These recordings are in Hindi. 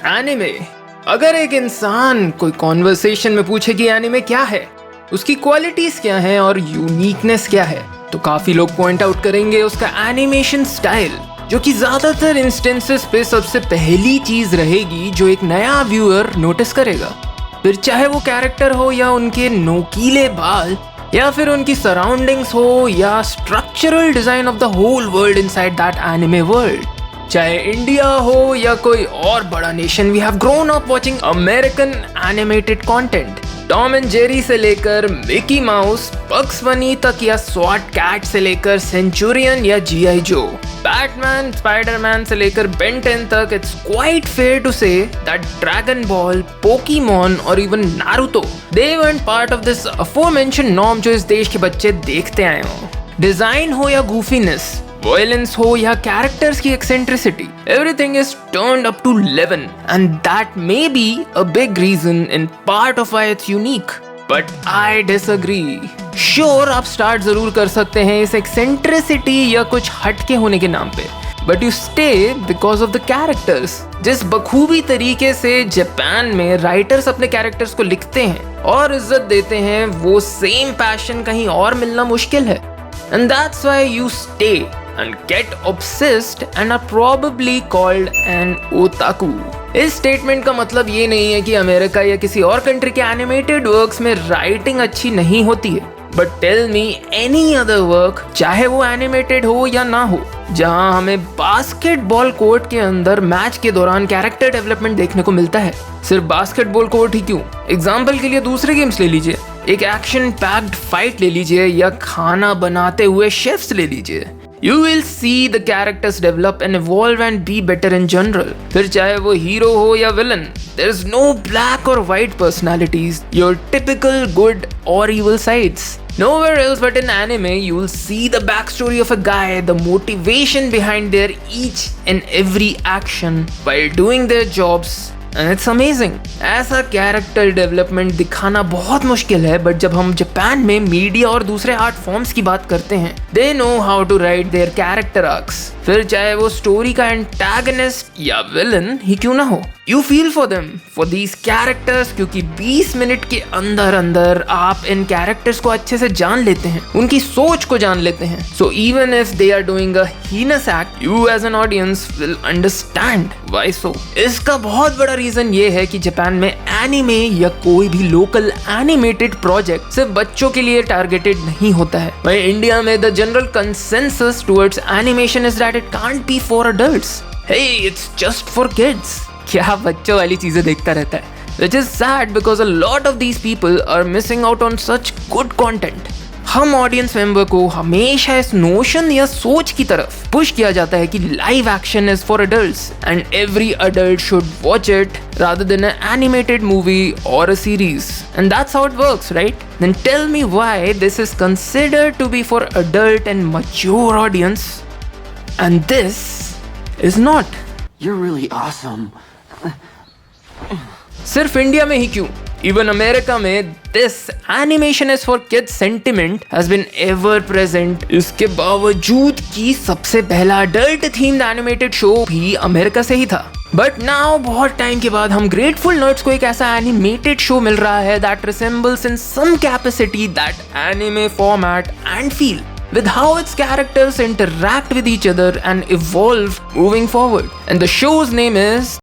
एनिमे। अगर एक इंसान कोई कॉन्वर्सेशन में पूछे कि एनिमे क्या है, उसकी क्वालिटीज क्या हैं और यूनिकनेस क्या है, तो काफी लोग पॉइंट आउट करेंगे उसका एनिमेशन स्टाइल, जो कि ज्यादातर इंस्टेंसेस पे सबसे पहली चीज रहेगी जो एक नया व्यूअर नोटिस करेगा। फिर चाहे वो कैरेक्टर हो या उनके नोकीले बाल, या फिर उनकी सराउंडिंग्स हो या structural design of the whole world inside that anime world. चाहे इंडिया हो या कोई और बड़ा nation, we have grown up watching American animated content. Tom and Jerry से लेकर मिकी माउस, बग्स बनी तक या स्वॉट कैट से लेकर सेंचुरियन या जीआई जो, बैटमैन, स्पाइडरमैन से लेकर बेन 10 तक, it's quite fair to say that Dragon Ball, Pokemon और even Naruto, they weren't part of this aforementioned norm जो इस देश के बच्चे देखते आए हों। डिजाइन हो या गूफीनेस, वायलेंस हो या कैरेक्टर्स की eccentricity, everything is turned up to 11 and that may be a big reason in part of why it's unique. But I disagree. Sure, आप स्टार्ट जरूर कर सकते हैं इस एक्सेंट्रिसिटी या कुछ हटके होने के नाम पे, but you stay because of the characters. जिस बखूबी तरीके से जापान में राइटर्स अपने कैरेक्टर्स को लिखते हैं और इज्जत देते हैं, वो सेम पैशन कहीं और मिलना मुश्किल है। And that's why you stay and get obsessed and are probably called an otaku. इस स्टेटमेंट का मतलब ये नहीं है कि अमेरिका या किसी और कंट्री के एनिमेटेड वर्क्स में राइटिंग अच्छी नहीं होती है, but tell me any other work, चाहे वो एनिमेटेड हो या ना हो, जहां हमें बास्केटबॉल कोर्ट के अंदर मैच के दौरान कैरेक्टर डेवलपमेंट देखने को मिलता है। सिर्फ बास्केटबॉल कोर्ट ही क्यों, एग्जाम्पल के लिए दूसरे गेम्स ले लीजिए, एक एक्शन पैक्ड फाइट ले लीजिए या खाना बनाते हुए शेफ्स ले लीजिए। You will see the characters develop and evolve and be better in general. फिर चाहे वो हीरो हो या villain, there is no black or white personalities, your typical good or evil sides. Nowhere else but in anime you will see the backstory of a guy, the motivation behind their each and every action while doing their jobs. And it's amazing. ऐसा कैरेक्टर डेवलपमेंट दिखाना बहुत मुश्किल है, बट जब हम जापान में मीडिया और दूसरे आर्ट फॉर्म्स की बात करते हैं, they know how to write their character arcs. फिर चाहे वो स्टोरी का एंटागनिस्ट या विलन ही क्यों ना हो, you feel for them, for these characters, क्योंकि 20 मिनट के अंदर अंदर आप इन कैरेक्टर्स को अच्छे से जान लेते हैं, उनकी सोच को जान लेते हैं। So even if they are doing a heinous act, you as an audience will understand why so. इसका बहुत बड़ा रीजन ये है कि जापान में एनिमे या कोई भी लोकल एनिमेटेड प्रोजेक्ट सिर्फ बच्चों के लिए टारगेटेड नहीं होता है। वहीं इंडिया में the general consensus towards animation is that it can't be for adults. Hey, it's just for kids. क्या बच्चों वाली चीजें देखता रहता है, which is sad because a lot of these people are missing out on such good content. हम ऑडियंस मेंबर को हमेशा इस नोशन या सोच की तरफ पुश किया जाता है कि live action is for adults and every adult should watch it rather than an animated movie or a series. And that's how it works, right? Then tell me why this is considered to be for adult and mature audience and this is not. You're really awesome. सिर्फ इंडिया में ही क्यों, इवन अमेरिका में this animation is for kids sentiment has been ever present. इसके बावजूद कि सबसे पहला अडल्ट थीम्ड एनिमेटेड शो भी अमेरिका से ही था, बट नाउ बहुत टाइम के बाद हम ग्रेटफुल नर्ड्स को एक ऐसा एनिमेटेड शो मिल रहा है that resembles in some capacity that anime format and feel, with how its characters interact with each other and evolve moving forward. And the show's name is...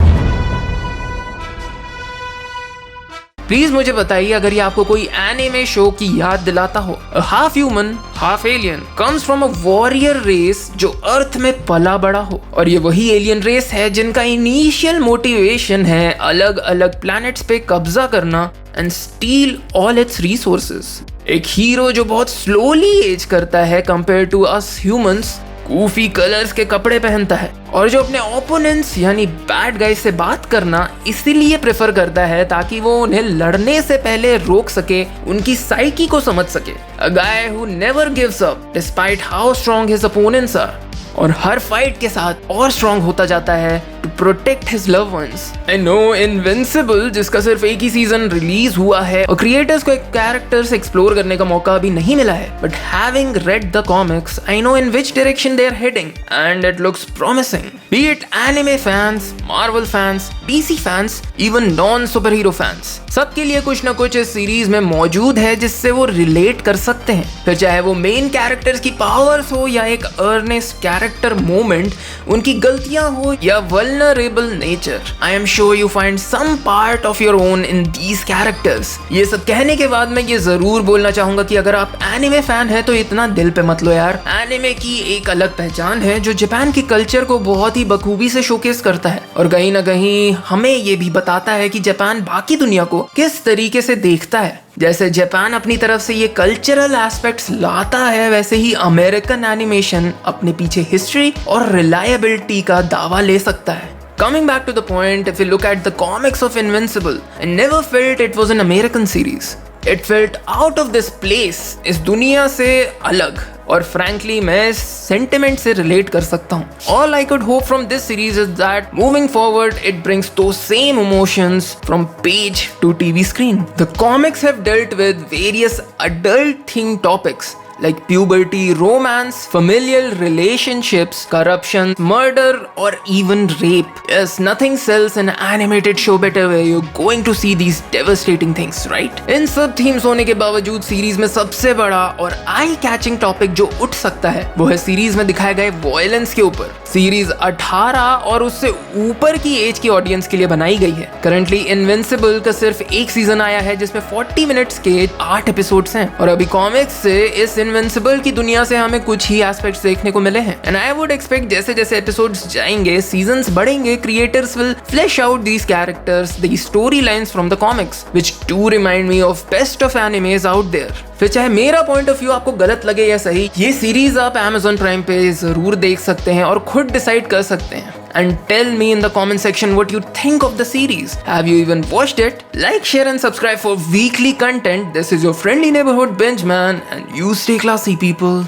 please मुझे बताइए अगर ये आपको कोई एनिमे शो की याद दिलाता हो। A half human, half alien comes from a warrior race जो अर्थ में पला बड़ा हो, और ये वही एलियन रेस है जिनका इनिशियल मोटिवेशन है अलग अलग प्लैनेट्स पे कब्जा करना and steal all its resources. एक हीरो जो बहुत स्लोली एज करता है compare to us humans, goofy colours के कपड़े पहनता है, और जो अपने ओपोनेंट्स यानी बैड गाइज से बात करना इसीलिए प्रेफर करता है ताकि वो उन्हें लड़ने से पहले रोक सके, उनकी साइकी को समझ सके। A guy who never gives up despite how strong his opponents are, और हर फाइट के साथ और स्ट्रॉन्ग होता जाता है to protect his loved ones. I know Invincible, जिसका सिर्फ एक ही सीजन रिलीज हुआ है और क्रिएटर्स को एक कैरेक्टर्स एक्सप्लोर करने का मौका अभी नहीं मिला है, but having read the comics, I know in which direction they are heading and it looks promising. Be it anime fans, Marvel fans, DC fans, even non-superhero fans, सबके लिए कुछ ना कुछ इस सीरीज में मौजूद है जिससे वो रिलेट कर सकते हैं। फिर चाहे वो मेन कैरेक्टर्स की पावर्स हो या एक अर्नेस्ट कैरेक्टर मोमेंट, उनकी गलतियां हो या vulnerable nature, I am sure you find some part of your own in these characters. ये सब कहने के बाद मैं ये जरूर बोलना चाहूंगा कि अगर आप एनिमे फैन है तो इतना दिल पे मत लो यार। एनिमे की एक अलग पहचान है जो जापान के कल्चर को बहुत ही बखूबी से शोकेस करता है और कहीं ना कहीं हमें ये भी बताता है कि जापान बाकी दुनिया को किस तरीके से देखता है। जैसे जापान अपनी तरफ से ये कल्चरल एस्पेक्ट्स लाता है, वैसे ही अमेरिकन एनिमेशन अपने पीछे हिस्ट्री और रिलायबिलिटी का दावा ले सकता है। Coming back to the point, if you look at the comics of Invincible, I never felt it was an American series. It felt out of this place, इस दुनिया से अलग, और frankly मैं इस sentiment से relate कर सकता हूँ। All I could hope from this series is that moving forward, it brings those same emotions from page to TV screen. The comics have dealt with various adult themed topics like puberty, romance, familial relationships, corruption, murder, or even rape. Yes, nothing sells an animated show better where you're going to see these devastating things, right? इन सब themes होने के बावजूद सीरीज में सबसे बड़ा और आई कैचिंग टॉपिक जो उठ सकता है वो है सीरीज में दिखाए गए वॉयलेंस के ऊपर। सीरीज 18 और उससे ऊपर की एज की ऑडियंस के लिए बनाई गई है। करंटली इनविंसिबल का सिर्फ एक सीजन आया है जिसमें 40 मिनट्स के 8 एपिसोड्स हैं और अभी कॉमिक्स से इस इनविंसिबल की दुनिया से हमें कुछ ही एस्पेक्ट्स देखने को मिले हैं। एंड आई वुड एक्सपेक्ट जैसे जैसे एपिसोड्स जाएंगे, सीजन्स बढ़ेंगे, creators will flash out these characters, the story lines from the comics which do remind me of best of animes out there. फिर चाहे मेरा पॉइंट ऑफ व्यू आपको गलत लगे या सही, ये सीरीज आप Amazon प्राइम पे जरूर देख सकते हैं और खुद डिसाइड कर सकते हैं। And tell me in the comment section what you think of the series. Have you even watched it? Like, share and subscribe for weekly content. This is your friendly neighborhood binge man and you stay classy people.